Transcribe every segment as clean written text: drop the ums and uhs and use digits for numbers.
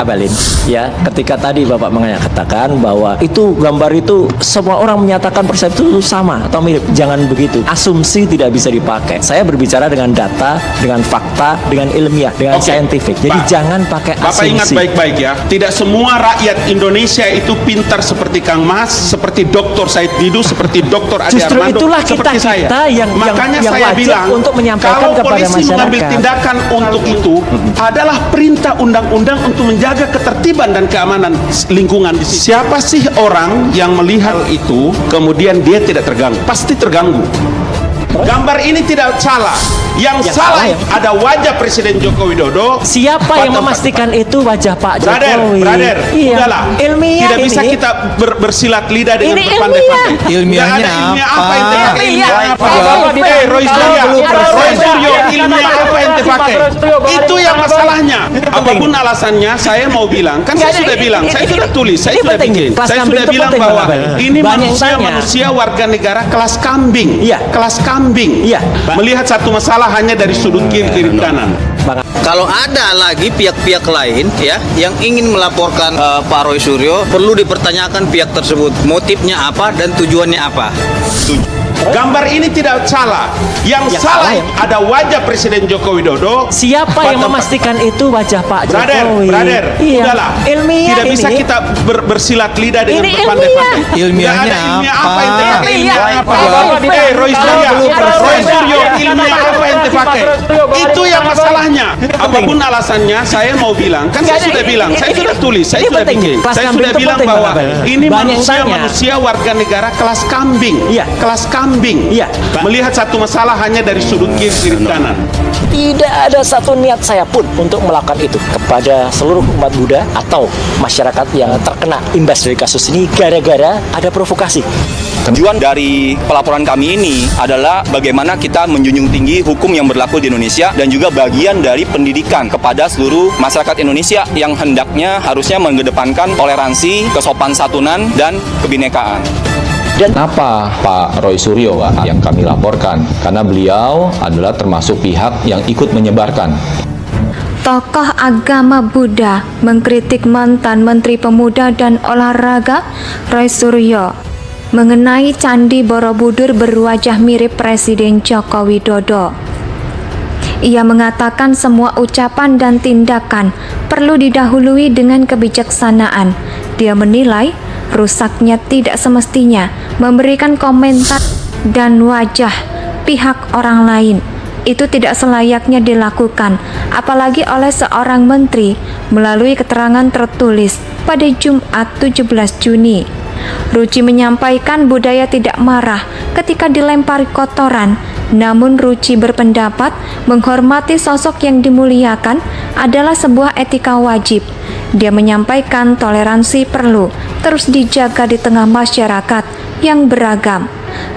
Abalin, ya, ketika tadi Bapak mengatakan bahwa itu gambar itu semua orang menyatakan persepsi itu sama atau mirip. Jangan begitu. Asumsi tidak bisa dipakai. Saya berbicara dengan data, dengan fakta, dengan ilmiah, dengan saintifik. Jadi jangan pakai asumsi. Bapak ingat baik-baik ya, tidak semua rakyat Indonesia itu pintar seperti Kang Mas, seperti Dr. Said Didu, seperti Dr. Ade Justru Armando, itulah seperti kita yang Makanya yang saya wajib bilang untuk menyampaikan kalau kepada polisi masyarakat. mengambil tindakan untuk itu adalah perintah undang-undang untuk menjaga ketertiban dan keamanan lingkungan. Siapa sih orang yang melihat itu kemudian dia tidak terganggu? Pasti terganggu. Gambar ini tidak salah. Yang salah ada wajah Presiden Joko Widodo. Siapa yang memastikan itu wajah Pak Jokowi? Brother, iya. udahlah. Ilmiah tidak bisa ini. kita bersilat lidah dengan Ini berpandai-pandai. Ilmiahnya Nggak ada ilmiah apa yang apa? dipakai? Ilmiah apa? Ilmiah. Roy Suryo, Roy Suryo, ilmiah apa yang dipakai? Itu yang masalahnya. Apapun alasannya, saya mau bilang, kan saya sudah bilang, saya sudah tulis, saya sudah bikin, saya sudah bilang bahwa ini manusia warga negara kelas kambing, kelas kambing, melihat satu masalah hanya dari sudut kiri kanan. Kalau ada lagi pihak-pihak lain ya yang ingin melaporkan Pak Roy Suryo, perlu dipertanyakan pihak tersebut motifnya apa dan tujuannya apa. Gambar ini tidak salah. Yang salah ada wajah Presiden Joko Widodo. Siapa yang memastikan itu wajah Pak Jokowi? Brother, iya. udahlah. Ilmiah tidak bisa ini. kita bersilat lidah dengan Ini berpandai-pandai. Ilmiahnya Nggak ada ilmiah apa? apa yang dipakai? Ilmiah apa? Roy Suryo, ilmiah apa yang dipakai? Itu yang masalahnya. Apapun alasannya, saya mau bilang, kan saya sudah bilang, saya sudah tulis, saya sudah bikin, saya sudah bilang bahwa ini manusia warga negara kelas kambing, kelas kambing, melihat satu masalah hanya dari sudut kiri kanan. Tidak ada satu niat saya pun untuk melakukan itu kepada seluruh umat Buddha atau masyarakat yang terkena imbas dari kasus ini gara-gara ada provokasi. Tujuan dari pelaporan kami ini adalah bagaimana kita menjunjung tinggi hukum yang berlaku di Indonesia dan juga bagian dari pendidikan kepada seluruh masyarakat Indonesia yang hendaknya harusnya mengedepankan toleransi, kesopan santunan, dan kebinekaan. Kenapa Pak Roy Suryo Pak, yang kami laporkan? Karena beliau adalah termasuk pihak yang ikut menyebarkan. Tokoh agama Buddha mengkritik mantan Menteri Pemuda dan Olahraga Roy Suryo mengenai Candi Borobudur berwajah mirip Presiden Joko Widodo. Ia mengatakan semua ucapan dan tindakan perlu didahului dengan kebijaksanaan. Dia menilai rusaknya tidak semestinya memberikan komentar dan wajah pihak orang lain. Itu tidak selayaknya dilakukan, apalagi oleh seorang menteri melalui keterangan tertulis pada Jumat 17 Juni. Ruci menyampaikan budaya tidak marah ketika dilempari kotoran, namun Ruci berpendapat menghormati sosok yang dimuliakan adalah sebuah etika wajib. Dia menyampaikan toleransi perlu terus dijaga di tengah masyarakat yang beragam.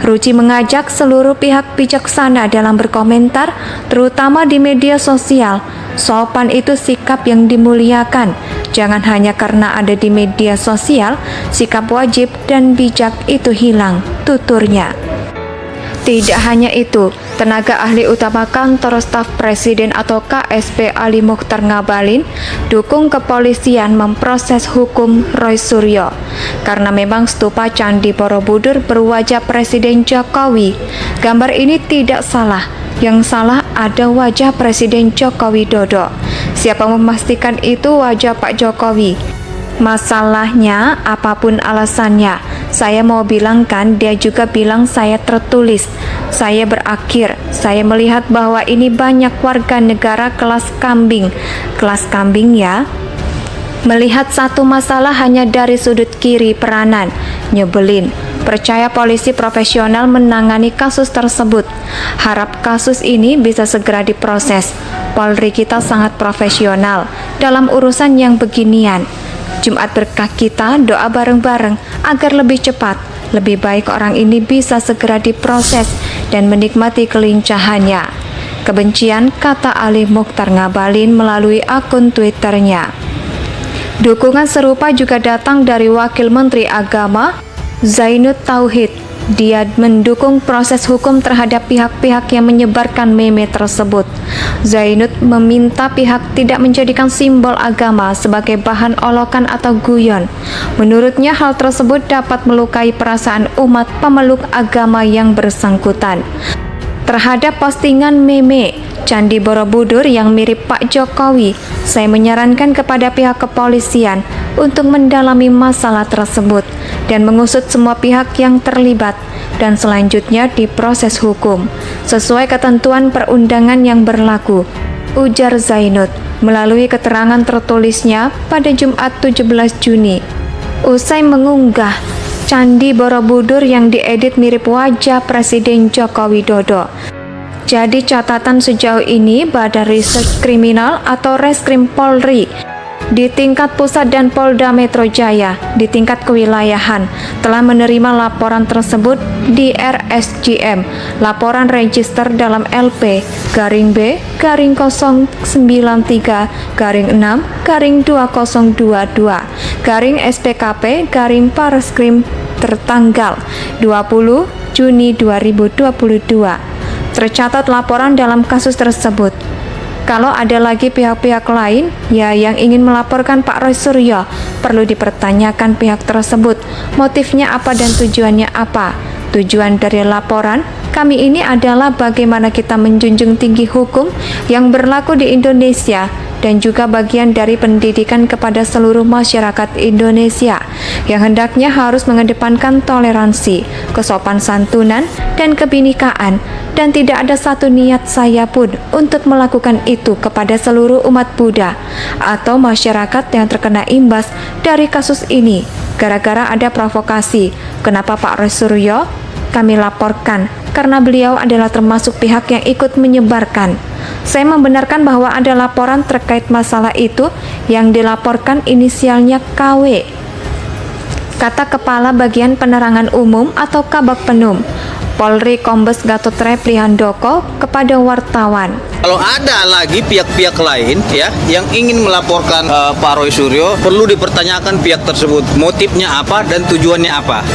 Ruci mengajak seluruh pihak bijaksana dalam berkomentar, terutama di media sosial. Sopan itu sikap yang dimuliakan. Jangan hanya karena ada di media sosial, sikap wajib dan bijak itu hilang, tuturnya. Tidak hanya itu, tenaga ahli utama Kantor Staf Presiden atau KSP Ali Mokhtar Ngabalin dukung kepolisian memproses hukum Roy Suryo karena memang stupa Candi Borobudur berwajah Presiden Jokowi. Gambar ini tidak salah, yang salah ada wajah Presiden Joko Widodo. Siapa memastikan itu wajah Pak Jokowi? Masalahnya, apapun alasannya, saya mau bilangkan, dia juga bilang saya tertulis. Saya berakhir, saya melihat bahwa ini banyak warga negara kelas kambing. Kelas kambing ya. Melihat satu masalah hanya dari sudut kiri peranan, nyebelin. Percaya polisi profesional menangani kasus tersebut. Harap kasus ini bisa segera diproses. Polri kita sangat profesional dalam urusan yang beginian. Jumat berkah kita, doa bareng-bareng agar lebih cepat, lebih baik orang ini bisa segera diproses dan menikmati kelincahannya. Kebencian, kata Ali Mokhtar Ngabalin melalui akun Twitternya. Dukungan serupa juga datang dari Wakil Menteri Agama Zainud Tauhid Dia mendukung proses hukum terhadap pihak-pihak yang menyebarkan meme tersebut. Zainud meminta pihak tidak menjadikan simbol agama sebagai bahan olokan atau guyon. Menurutnya hal tersebut dapat melukai perasaan umat pemeluk agama yang bersangkutan. Terhadap postingan meme Candi Borobudur yang mirip Pak Jokowi, saya menyarankan kepada pihak kepolisian untuk mendalami masalah tersebut dan mengusut semua pihak yang terlibat dan selanjutnya diproses hukum sesuai ketentuan perundangan yang berlaku, ujar Zainud melalui keterangan tertulisnya pada Jumat 17 Juni. Usai mengunggah Candi Borobudur yang diedit mirip wajah Presiden Joko Widodo. Jadi catatan sejauh ini Badan Reserse Kriminal atau Reskrim Polri di tingkat pusat dan Polda Metro Jaya di tingkat kewilayahan telah menerima laporan tersebut di RSJM, laporan register dalam LP garing B garing 093 garing 6 garing 2022 garing SPKP garing Pareskrim tertanggal 20 Juni 2022. Tercatat laporan dalam kasus tersebut. Kalau ada lagi pihak-pihak lain yang ingin melaporkan Pak Roy Suryo, perlu dipertanyakan pihak tersebut motifnya apa dan tujuannya apa. Tujuan dari laporan kami ini adalah bagaimana kita menjunjung tinggi hukum yang berlaku di Indonesia dan juga bagian dari pendidikan kepada seluruh masyarakat Indonesia yang hendaknya harus mengedepankan toleransi, kesopan santunan, dan kebinekaan, dan tidak ada satu niat saya pun untuk melakukan itu kepada seluruh umat Buddha atau masyarakat yang terkena imbas dari kasus ini gara-gara ada provokasi. Kenapa Pak Roy Suryo? Kami laporkan karena beliau adalah termasuk pihak yang ikut menyebarkan. Saya membenarkan bahwa ada laporan terkait masalah itu yang dilaporkan inisialnya KW, kata Kepala Bagian Penerangan Umum atau Kabak Penum Polri Kombes Gatot Repli Handoko kepada wartawan. Kalau ada lagi pihak-pihak lain yang ingin melaporkan Pak Roy Suryo, perlu dipertanyakan pihak tersebut motifnya apa dan tujuannya apa.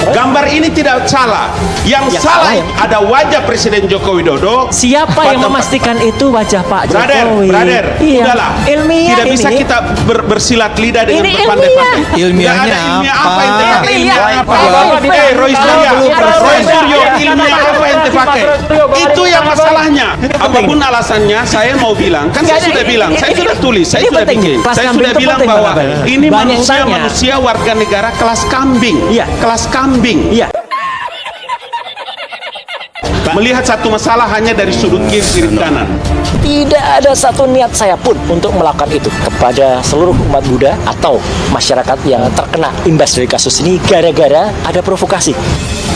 Gambar ini tidak salah. Yang salah ada wajah Presiden Joko Widodo. Siapa yang memastikan itu wajah Pak Jokowi? Brother, Iya. udahlah. Ilmiah tidak bisa ini. kita bersilat lidah dengan Ini berpandai-pandai. Ilmiahnya Nggak ada ilmiah apa? apa yang dipakai? Ilmiah apa? Ilmiah. Roy Suryo, ilmiah apa yang dipakai? Itu yang masalahnya. Apapun alasannya, saya mau bilang. Kan saya sudah bilang, saya sudah tulis, saya sudah bikin. Saya sudah bilang bahwa ini manusia warga negara kelas kambing. Iya. Kelas kambing. Iya. Melihat satu masalah hanya dari sudut kiri kanan. Tidak ada satu niat saya pun untuk melakukan itu kepada seluruh umat Buddha atau masyarakat yang terkena imbas dari kasus ini gara-gara ada provokasi.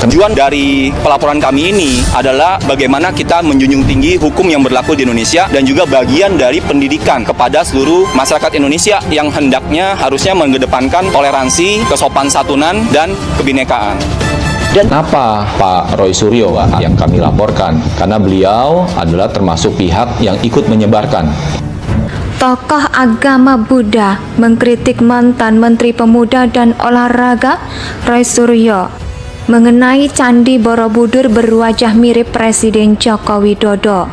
Tujuan dari pelaporan kami ini adalah bagaimana kita menjunjung tinggi hukum yang berlaku di Indonesia dan juga bagian dari pendidikan kepada seluruh masyarakat Indonesia yang hendaknya harusnya mengedepankan toleransi, kesopan santunan, dan kebinekaan. Kenapa Pak Roy Suryo yang kami laporkan? Karena beliau adalah termasuk pihak yang ikut menyebarkan. Tokoh agama Buddha mengkritik mantan Menteri Pemuda dan Olahraga Roy Suryo mengenai Candi Borobudur berwajah mirip Presiden Joko Widodo.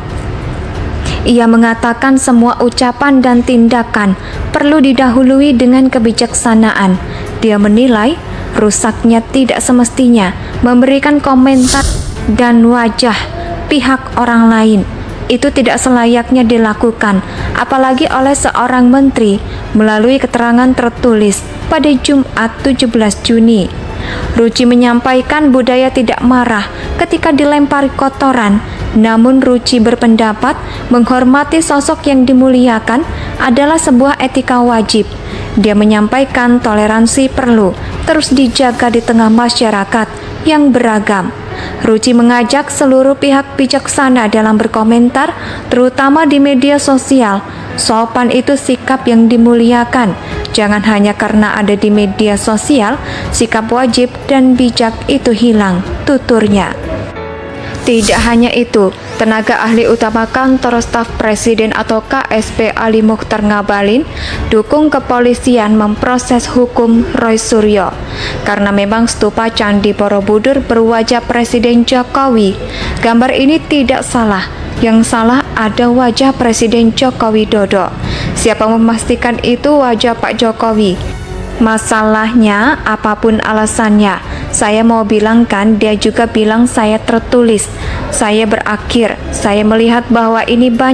Ia mengatakan semua ucapan dan tindakan perlu didahului dengan kebijaksanaan. Dia menilai rusaknya tidak semestinya memberikan komentar dan wajah pihak orang lain. Itu tidak selayaknya dilakukan, apalagi oleh seorang menteri melalui keterangan tertulis pada Jumat 17 Juni. Ruci menyampaikan budaya tidak marah ketika dilempari kotoran, namun Ruci berpendapat menghormati sosok yang dimuliakan adalah sebuah etika wajib. Dia menyampaikan toleransi perlu terus dijaga di tengah masyarakat yang beragam. Ruci mengajak seluruh pihak bijaksana dalam berkomentar, terutama di media sosial. Sopan itu sikap yang dimuliakan. Jangan hanya karena ada di media sosial, sikap wajib dan bijak itu hilang, tuturnya. Tidak hanya itu, tenaga ahli utama Kantor Staf Presiden atau KSP Ali Mukhtar Ngabalin dukung kepolisian memproses hukum Roy Suryo karena memang stupa Candi Borobudur berwajah Presiden Jokowi. Gambar ini tidak salah, yang salah ada wajah Presiden Joko Widodo. Siapa memastikan itu wajah Pak Jokowi? Masalahnya, apapun alasannya, saya mau bilangkan, dia juga bilang saya tertulis. Saya berakhir, saya melihat bahwa ini banyak